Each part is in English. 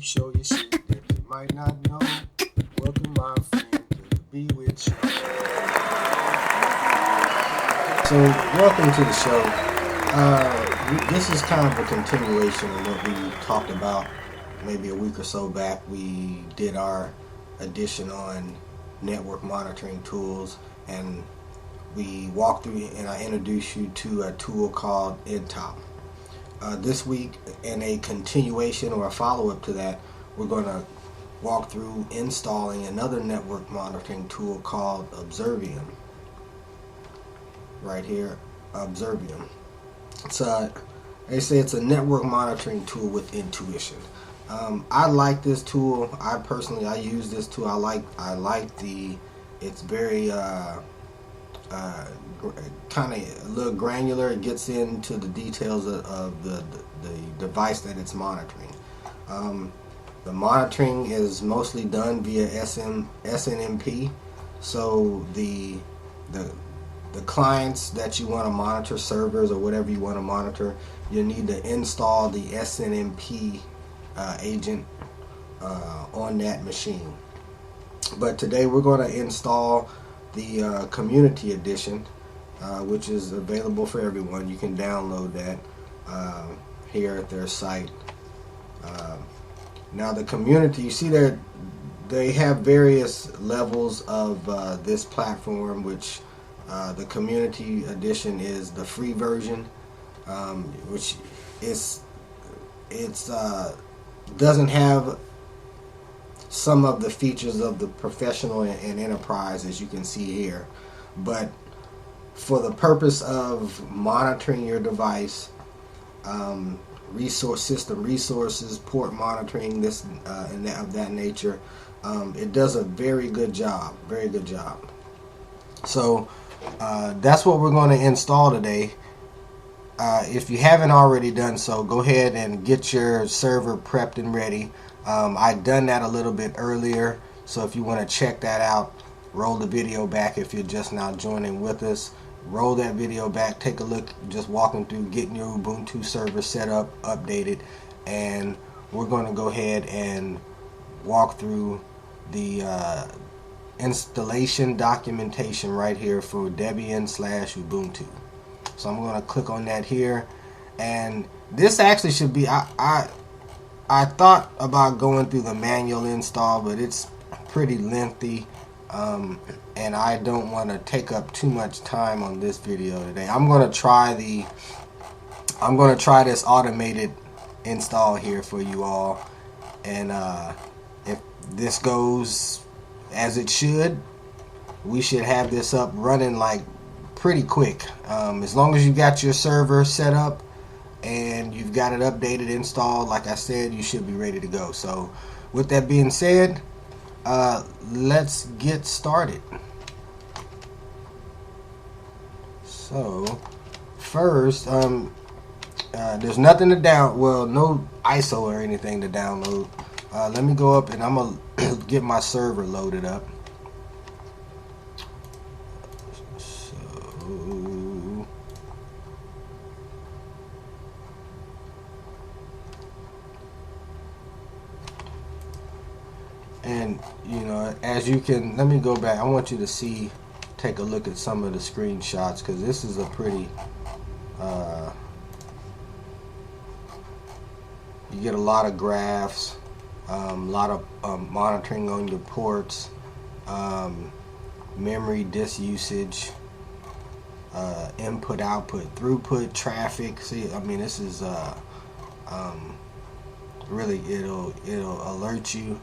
Show you shit that you might not know. Welcome, my friend, to the Be With Show. So, welcome to the show. This is kind of a continuation of what we talked about maybe a week or so back. We did our edition on network monitoring tools, and we walked through and I introduced you to a tool called NTOP. This week, in a continuation or a follow-up to that, we're going to walk through installing another network monitoring tool called Observium. Right here, Observium. They say it's a network monitoring tool with intuition. I like this tool. I use this tool. I like it's very kind of a little granular. It gets into the details of the device that it's monitoring. The monitoring is mostly done via SNMP. So the clients that you want to monitor, servers or whatever you want to monitor, you need to install the SNMP agent on that machine. But today we're going to install the community edition, which is available for everyone. You can download that here at their site. Now the community, you see there, they have various levels of this platform, which the community edition is the free version, which doesn't have some of the features of the professional and enterprise, as you can see here, but for the purpose of monitoring your device, system resources, port monitoring, this and that of that nature, it does a very good job. So that's what we're going to install today. If you haven't already done so, go ahead and get your server prepped and ready. I've done that a little bit earlier, so if you want to check that out, roll the video back. If you're just now joining with us, roll that video back, take a look, just walking through getting your Ubuntu server set up, updated, and we're going to go ahead and walk through the installation documentation right here for Debian/Ubuntu. So I'm going to click on that here, and this actually should be, I thought about going through the manual install, but it's pretty lengthy, and I don't want to take up too much time on this video today. I'm going to try this automated install here for you all, and if this goes as it should, we should have this up running like pretty quick. As long as you got your server set up and you've got it updated, installed, like I said, you should be ready to go. So with that being said, let's get started. So first, there's nothing to no ISO or anything to download. Let me go up and I'm gonna get my server loaded up. And you know, as you can, let me go back. I want you to take a look at some of the screenshots, because this is a pretty you get a lot of graphs, a lot of monitoring on your ports, memory disk usage, input output throughput, traffic. See, I mean, this is really, it'll alert you.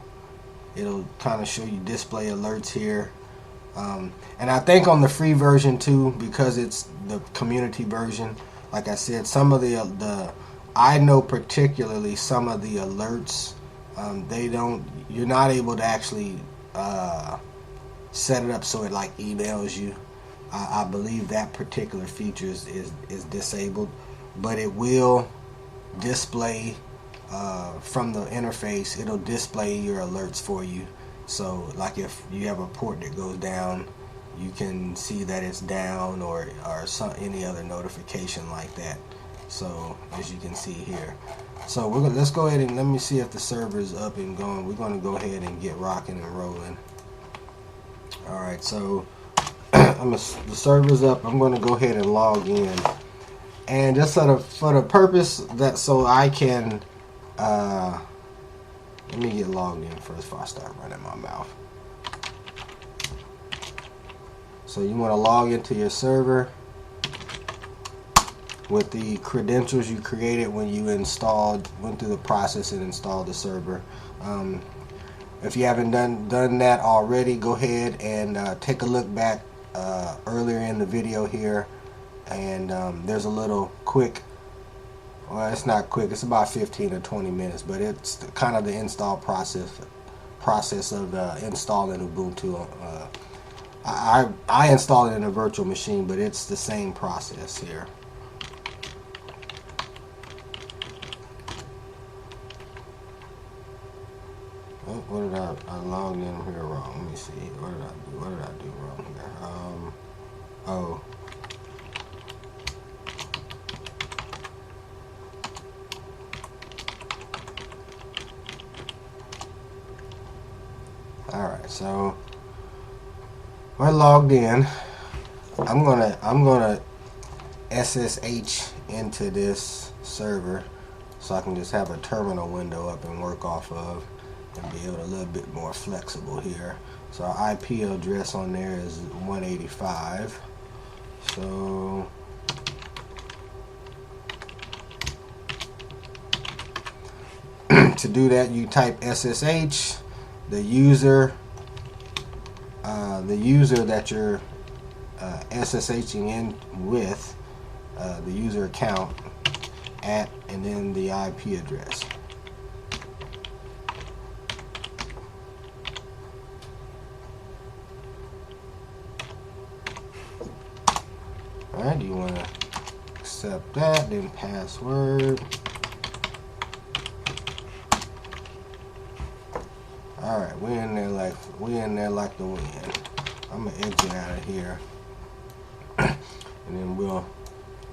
It'll kind of show you display alerts here, and I think on the free version too, because it's the community version, like I said, some of I know particularly some of the alerts, you're not able to actually set it up so it like emails you. I believe that particular feature is disabled, but it will display from the interface. It'll display your alerts for you. So like if you have a port that goes down, you can see that it's down, or any other notification like that. So as you can see here, So let's go ahead and let me see if the server is up and going. We're going to go ahead and get rocking and rolling. All right, so the server's up. I'm going to go ahead and log in, and just for the purpose that so I can let me get logged in first before I start running my mouth. So you want to log into your server with the credentials you created when you went through the process and installed the server. If you haven't done that already, go ahead and take a look back earlier in the video here, and there's a little quick, well, it's not quick, it's about 15 or 20 minutes, but it's kind of the install process of installing Ubuntu. I installed it in a virtual machine, but it's the same process here. Oh, what did I logged in here wrong? Let me see. What did I do wrong here? Oh. All right, so we're logged in. I'm gonna SSH into this server so I can just have a terminal window up and work off of, and be able to a little bit more flexible here. So our IP address on there is 185. So to do that, you type SSH, the user that you're SSHing in with, the user account at, and then the IP address. Alright, you want to accept that, then password. Alright, we in there like the wind. I'm gonna exit out of here, and then we'll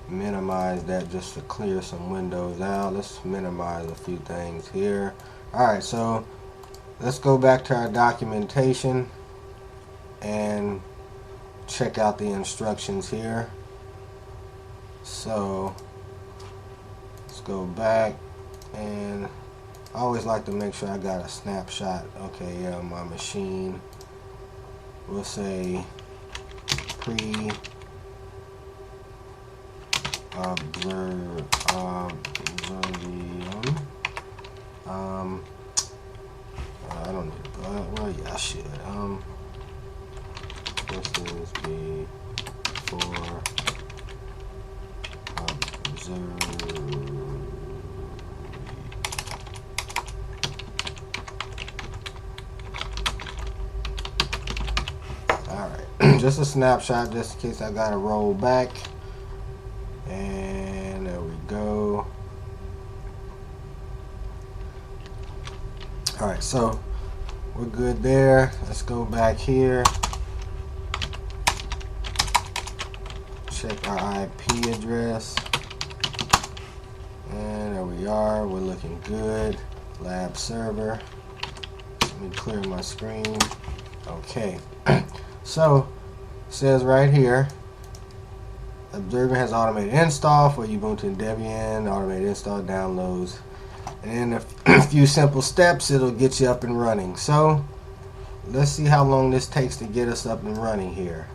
minimize that just to clear some windows out. Let's minimize a few things here. Alright, so let's go back to our documentation and check out the instructions here. So let's go back, and I always like to make sure I got a snapshot. Okay, yeah, my machine. We'll say Observium. I don't need to. Well, yeah, I should. This is before Observium. Alright, just a snapshot just in case I gotta roll back. And there we go. Alright, so we're good there. Let's go back here. Check our IP address. And there we are. We're looking good. Lab server. Let me clear my screen. Okay. So, it says right here, Observium has automated install for Ubuntu and Debian, automated install downloads, and in a few simple steps, it'll get you up and running. So, let's see how long this takes to get us up and running here.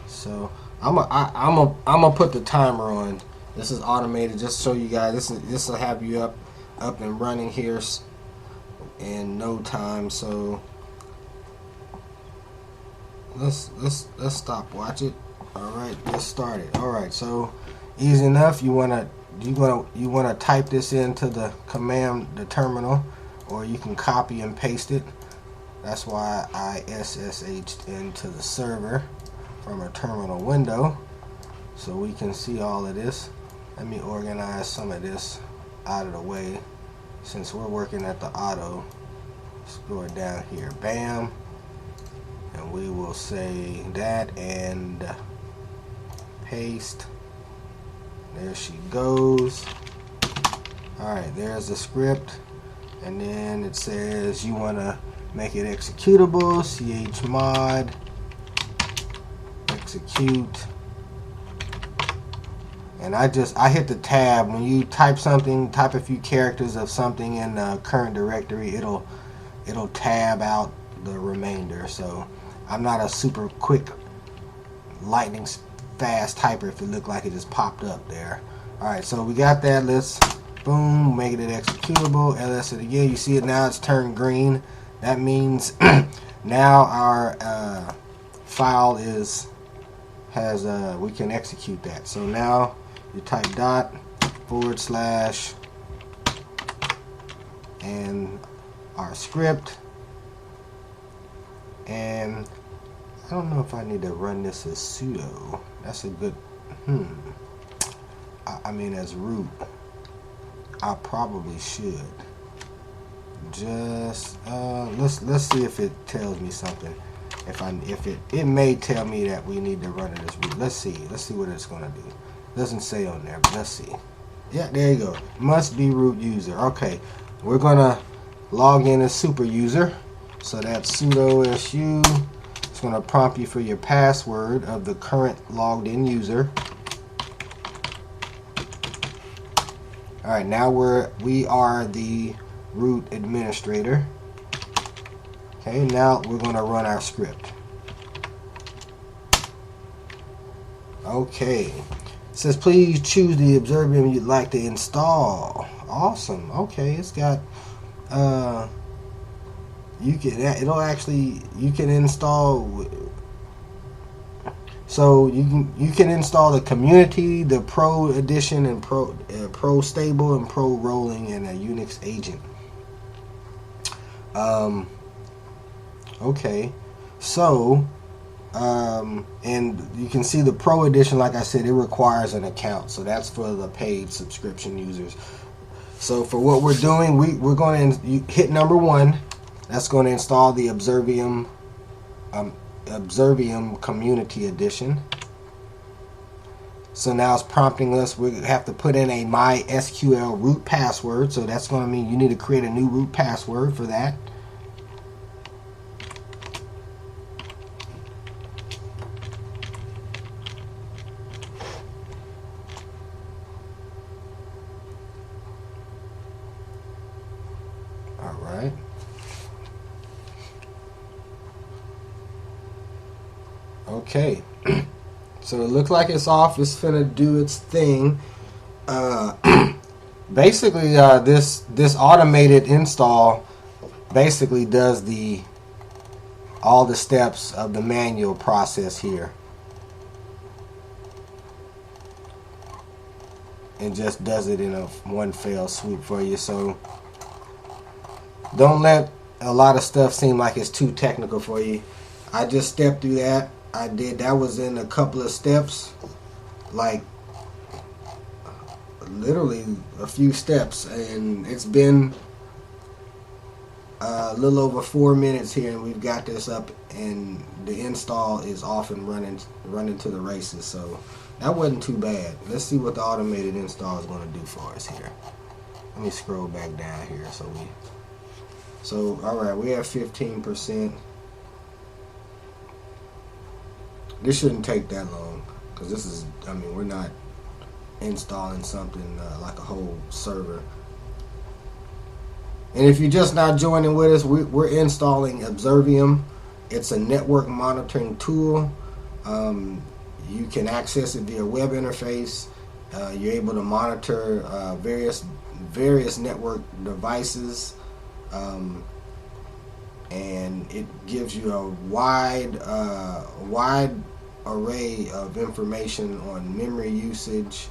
So, I'm gonna put the timer on. This is automated, just so you guys. This will have you up and running here in no time. So. Let's stop watch it. All right, let's start it. All right, so easy enough. You wanna type this into the terminal, or you can copy and paste it. That's why I SSH'd into the server from a terminal window, so we can see all of this. Let me organize some of this out of the way, since we're working at the auto. Let's go down here. Bam. And we will say that and paste. There she goes. Alright, there's the script, and then it says you want to make it executable. Chmod execute, and I hit the tab. When you type something, type a few characters of something in the current directory, it'll tab out the remainder. So I'm not a super quick lightning fast typer if it looked like it just popped up there. Alright, so we got that. Let's boom, make it executable. ls it again. You see it now, it's turned green. That means now our file we can execute that. So now you type dot / and our script, and I don't know if I need to run this as sudo. That's a good I mean as root. I probably should. Just let's see if it tells me something. If it may tell me that we need to run it as root. Let's see what it's gonna do. Doesn't say on there, but let's see. Yeah, there you go. Must be root user. Okay, we're gonna log in as super user. So that's sudo su. It's gonna prompt you for your password of the current logged in user. Alright, now we are the root administrator. Okay, now we're going to run our script. Okay, it says please choose the Observium you'd like to install. Awesome. Okay, it's got you can install. So you can install the community, the pro edition, and pro stable, and pro rolling, and a Unix agent. Okay, so and you can see the pro edition, like I said, it requires an account, so that's for the paid subscription users. So for what we're doing, we're going to hit number 1. That's going to install the Observium Community Edition. So now it's prompting us. We have to put in a MySQL root password. So that's going to mean you need to create a new root password for that. All right. Okay, so it looks like it's off. It's finna do its thing. Basically, this automated install basically does all the steps of the manual process here, and just does it in one fell swoop for you. So don't let a lot of stuff seem like it's too technical for you. I just stepped through that. That was in a couple of steps, like literally a few steps, and it's been a little over 4 minutes here, and we've got this up, and the install is off and running to the races. So that wasn't too bad. Let's see what the automated install is going to do for us here. Let me scroll back down here. So all right, we have 15%. This shouldn't take that long, because this is, I mean, we're not installing something like a whole server. And if you're just not joining with us, we're installing Observium. It's a network monitoring tool. You can access it via web interface. You're able to monitor various network devices, and it gives you a wide array of information on memory usage,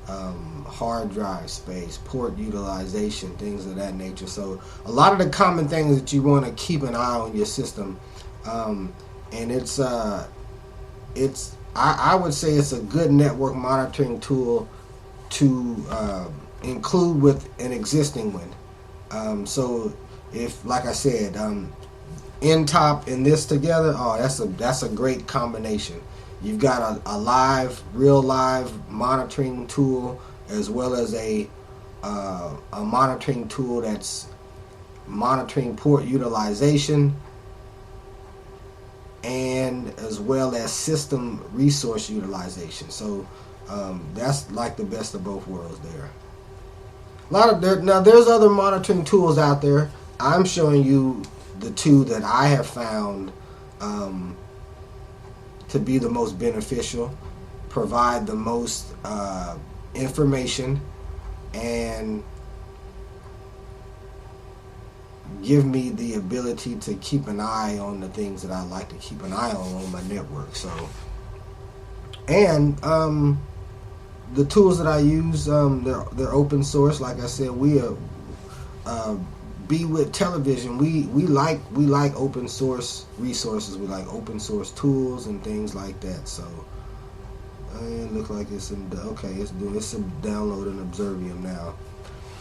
hard drive space, port utilization, things of that nature. So a lot of the common things that you want to keep an eye on your system, and I would say it's a good network monitoring tool to include with an existing one. So if, like I said, NTOP and this together, oh, that's a great combination. You've got a real live monitoring tool, as well as a a monitoring tool that's monitoring port utilization, and as well as system resource utilization. So that's like the best of both worlds there. Now there's other monitoring tools out there. I'm showing you the two that I have found to be the most beneficial, provide the most information, and give me the ability to keep an eye on the things that I like to keep an eye on my network. So, and the tools that I use, they're open source. Like I said, we be with television. We like open source resources. We like open source tools and things like that. So it looks like it's okay. It's downloading Observium now.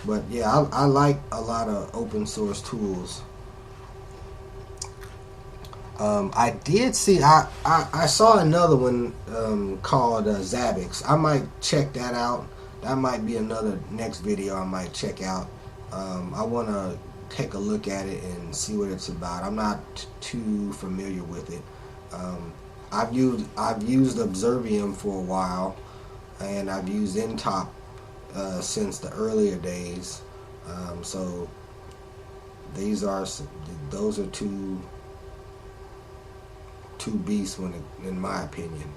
But yeah, I like a lot of open source tools. I did see I saw another one called Zabbix. I might check that out. That might be another next video I might check out. I want to take a look at it and see what it's about. I'm not too familiar with it. I've used Observium for a while, and I've used Intop since the earlier days. So those are two beasts in my opinion.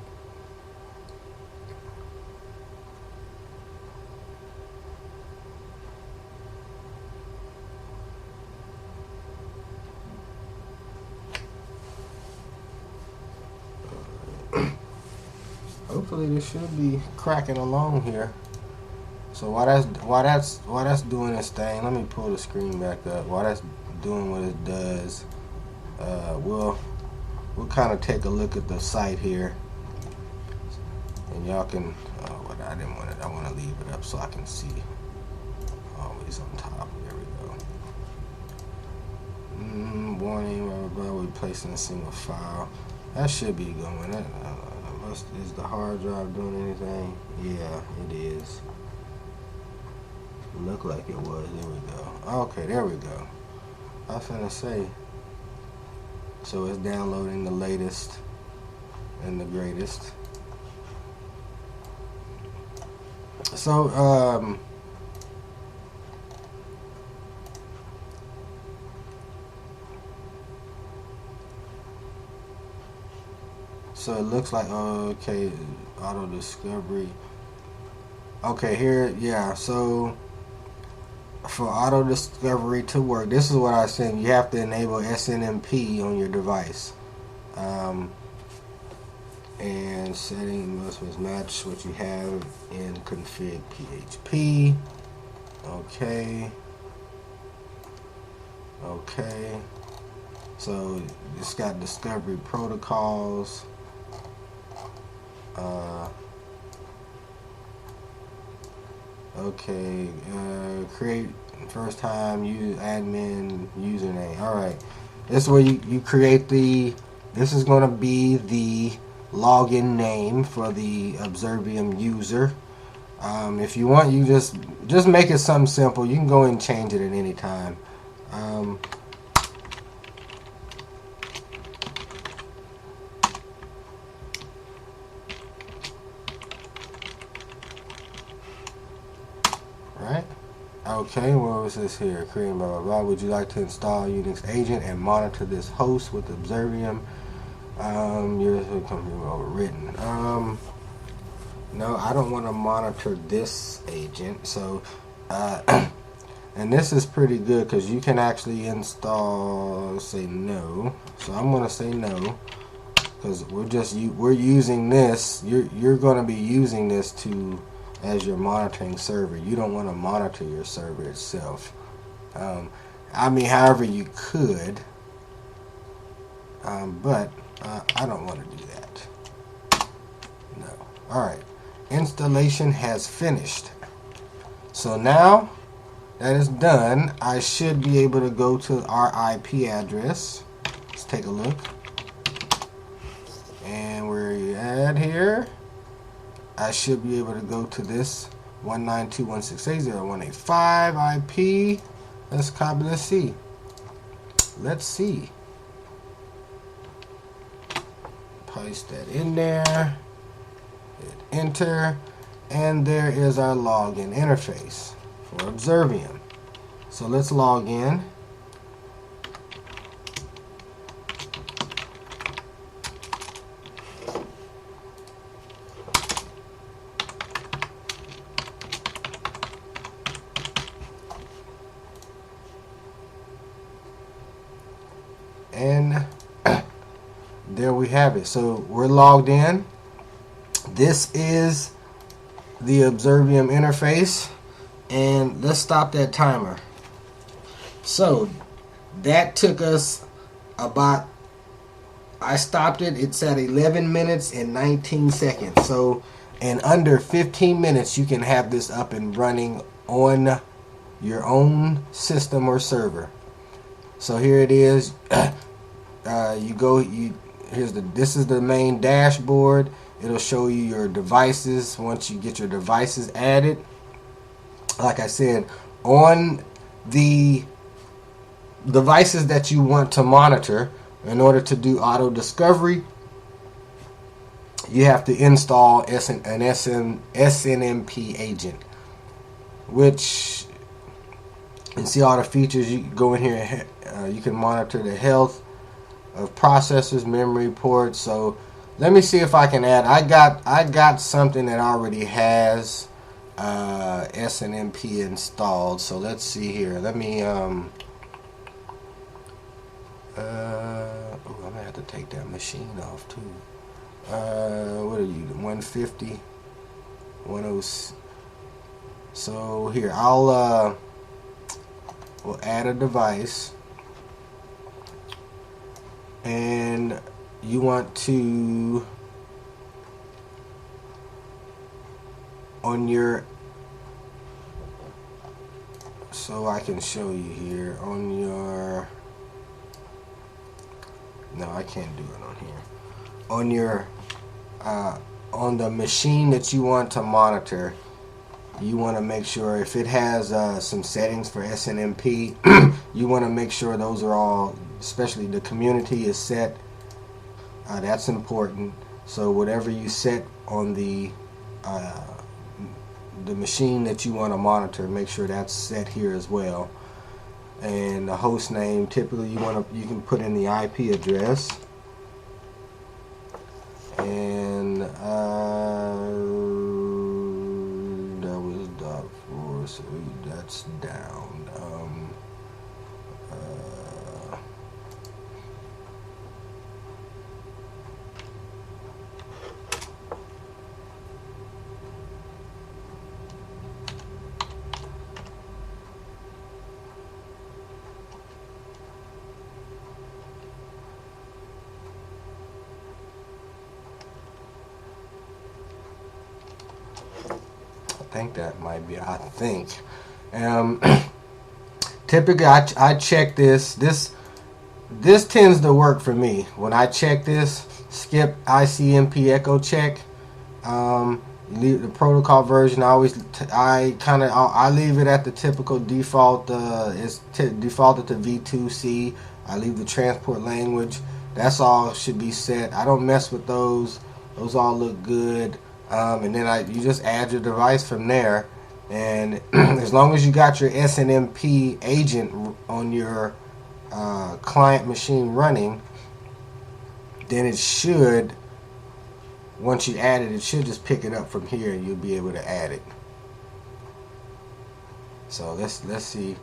Hopefully this should be cracking along here. So while that's doing its thing, let me pull the screen back up. While that's doing what it does, we'll kind of take a look at the site here, and y'all can. I didn't want it. I want to leave it up so I can see. Always on top. There we go. Warning. Blah, blah, blah, replacing a single file. That should be going. Is the hard drive doing anything? Yeah, it is. Looked like it was. There we go. Okay, there we go. I was gonna say. So it's downloading the latest and the greatest. So so it looks like okay, AutoDiscovery. Okay, here, yeah. So for AutoDiscovery to work, this is what I said. You have to enable SNMP on your device, and setting must match what you have in config PHP. Okay. Okay. So it's got discovery protocols. Okay, create first time use admin username. Alright, this is where you create this is going to be the login name for the Observium user. If you want, you just make it something simple. You can go and change it at any time. Right? Okay, what was this here? Creating blah blah blah. Would you like to install Unix agent and monitor this host with Observium? Yours will come overwritten. No, I don't want to monitor this agent. So, and this is pretty good because you can actually install. Say no. So I'm gonna say no because we're using this. You're gonna be using this as your monitoring server. You don't want to monitor your server itself. I mean, however you could, but I don't want to do that. No. Alright. Installation has finished. So now that is done, I should be able to go to our IP address. Let's take a look. And where you at here? I should be able to go to this 192.168.0.185 IP. Let's copy. Let's see. Let's see. Paste that in there. Hit enter. And there is our login interface for Observium. So let's log in. And there we have it. So we're logged in. This is the Observium interface. And let's stop that timer. So that took us about, I stopped it, it's at 11 minutes and 19 seconds. So in under 15 minutes you can have this up and running on your own system or server. So here it is. This is the main dashboard. It'll show you your devices once you get your devices added. Like I said, on the devices that you want to monitor, in order to do auto discovery, you have to install an SNMP agent, which you can see all the features. You can go in here, you can monitor the health of processors, memory ports. So let me see if I can add. I got something that already has SNMP installed. So let's see here. Let me I'm gonna have to take that machine off too. What are you, 150, 106? So here, we'll add a device, and you want to, on your, so I can show you here on your, no, I can't do it on here. On your on the machine that you want to monitor, you want to make sure if it has some settings for SNMP, you want to make sure those are all, especially the community is set. That's important. So whatever you set on the machine that you want to monitor, make sure that's set here as well. And the host name, typically you can put in the IP address. And that was .4, so that's down. I think that might be, typically I check this tends to work for me. When I check this, skip ICMP echo check, leave the protocol version. I leave it at the typical default. It's defaulted to V2C. I leave the transport language. That's all should be set. I don't mess with those. Those all look good. And then you just add your device from there, and as long as you got your SNMP agent on your client machine running, then it should, once you add it, it should just pick it up from here and you'll be able to add it. So let's see.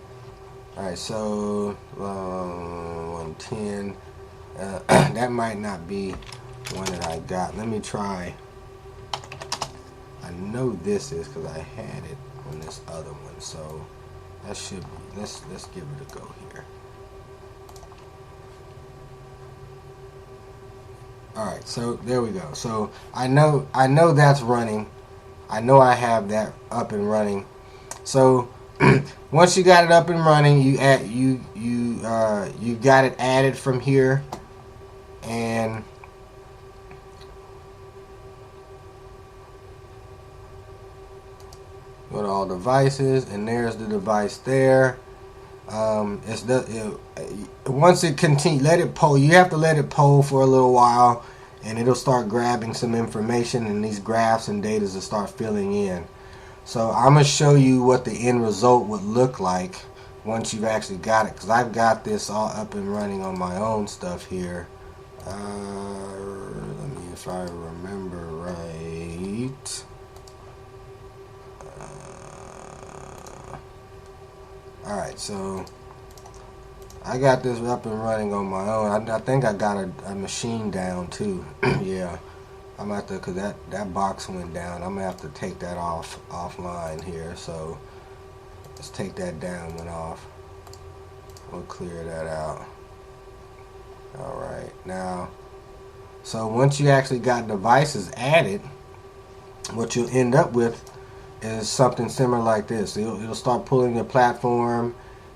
Alright, so 110, that might not be one that I got. Let me try. I know this is because I had it on this other one, so that should be, let's give it a go here. Alright, so there we go. So I know that's running. I know I have that up and running. So once you got it up and running, you got it added from here, and Go to all devices, and there's the device there. Once it continue, let it poll. You have to let it poll for a little while, and it'll start grabbing some information, and these graphs and data will start filling in. So I'm gonna show you what the end result would look like once you've actually got it, because I've got this all up and running on my own stuff here. Let me, if I remember right. Alright, so I got this up and running on my own. I think I got a machine down too. Yeah, I'm gonna have to, because that box went down. I'm gonna have to take that offline here. So let's take that down and off. We'll clear that out. Alright, now, so once you actually got devices added, what you'll end up with is something similar like this. It'll start pulling your platform.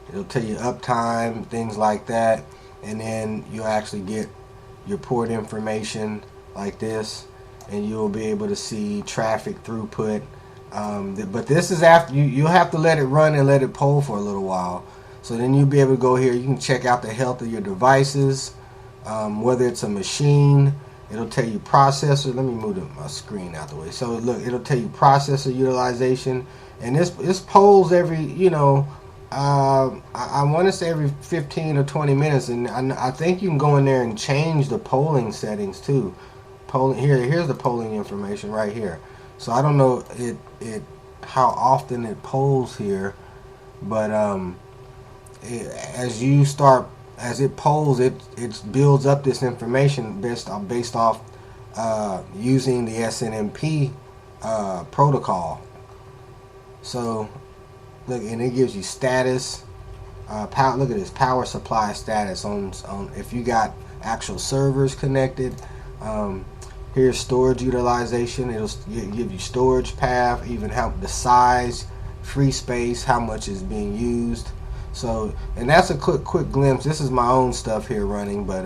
It'll tell you uptime, things like that, and then you'll actually get your port information like this, and you'll be able to see traffic throughput. But this is after you'll have to let it run and let it poll for a little while. So then you'll be able to go here. You can check out the health of your devices, whether it's a machine. It'll tell you processor. Let me move my screen out the way. So look, it'll tell you processor utilization, and this polls every, I want to say every 15 or 20 minutes, and I think you can go in there and change the polling settings too. Here's the polling information right here. So I don't know how often it polls here, but as it polls, it builds up this information based off using the SNMP protocol. So look, and it gives you status. Look at this power supply status on if you got actual servers connected. Here's storage utilization. It'll give you storage path, even how the size, free space, how much is being used. So, and that's a quick glimpse. This is my own stuff here running, but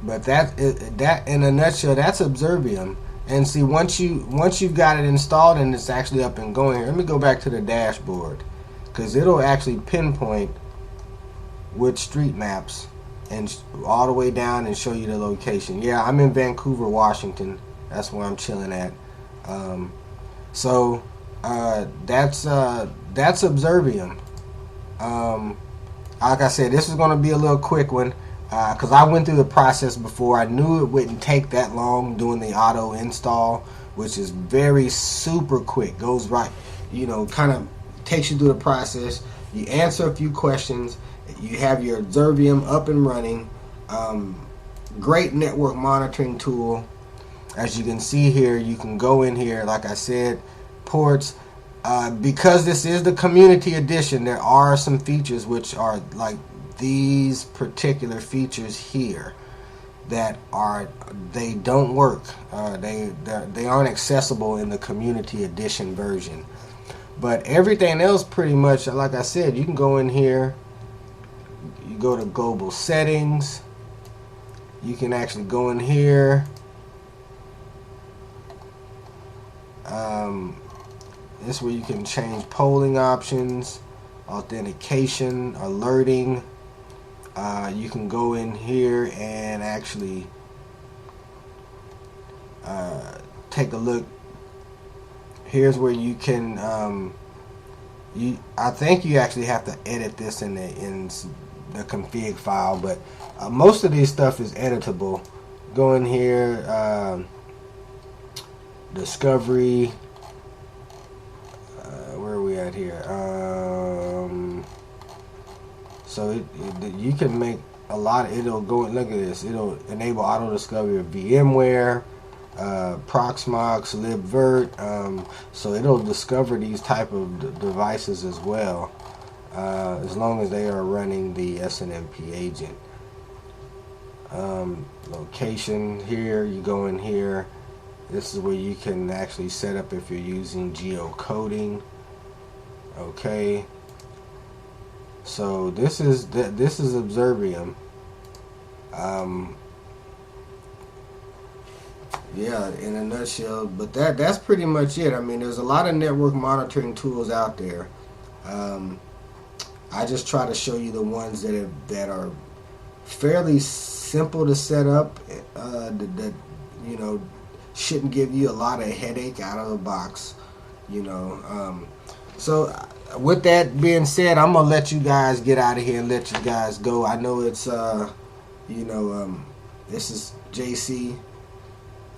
that in a nutshell, that's Observium. And see, once you've got it installed and it's actually up and going here, let me go back to the dashboard, because it'll actually pinpoint with street maps and all the way down and show you the location. Yeah, I'm in Vancouver, Washington. That's where I'm chilling at. So that's Observium. Like I said, this is going to be a little quick one, because I went through the process before. I knew it wouldn't take that long doing the auto install, which is very super quick. Goes right, kind of takes you through the process. You answer a few questions. You have your Observium up and running. Great network monitoring tool. As you can see here, you can go in here, like I said, ports. Because this is the community edition, there are some features which are like these particular features here that they don't work. They aren't accessible in the community edition version. But everything else, pretty much, like I said, you can go in here. You go to global settings. You can actually go in here. This is where you can change polling options, authentication, alerting. You can go in here and actually take a look. Here's where you can. I think you actually have to edit this in the config file, but most of this stuff is editable. Go in here, discovery. Where are we at here? So you can make a lot. It'll go and look at this. It'll enable AutoDiscovery of VMware, Proxmox, libvirt. So it'll discover these type of devices as well, as long as they are running the SNMP agent. Location here. You go in here. This is where you can actually set up if you're using geocoding. Okay. So this is Observium. Yeah, in a nutshell. But that's pretty much it. I mean, there's a lot of network monitoring tools out there. Um, I just try to show you the ones that are fairly simple to set up. That you know shouldn't give you a lot of headache out of the box. You know. So with that being said, I'm gonna let you guys get out of here and let you guys go. I know it's you know this is JC.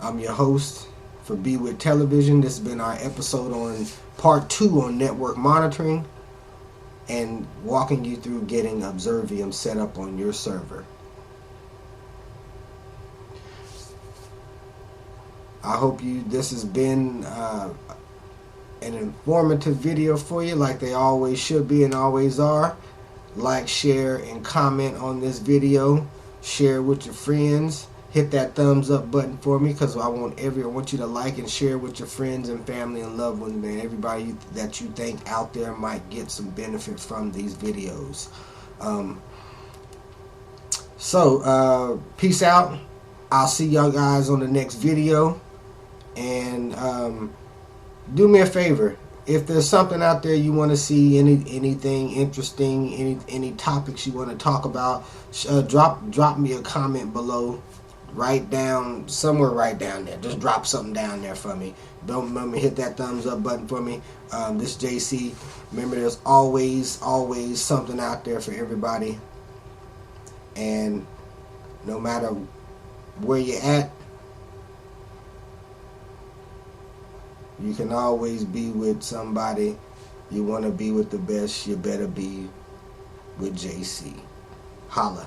I'm your host for Be With Television. This has been our episode on part 2 on network monitoring and walking you through getting Observium set up on your server. I hope this has been an informative video for you, like they always should be and always are. Like, share, and comment on this video. Share it with your friends. Hit that thumbs up button for me, because I want you to like and share with your friends and family and loved ones, man. Everybody that you think out there might get some benefit from these videos. Peace out. I'll see y'all guys on the next video. And do me a favor. If there's something out there you want to see, anything interesting, any topics you want to talk about, drop me a comment below. Write down there. Just drop something down there for me. Don't remember, hit that thumbs up button for me. This JC. Remember, there's always something out there for everybody. And no matter where you're at, you can always be with somebody. You want to be with the best, you better be with JC. Holla.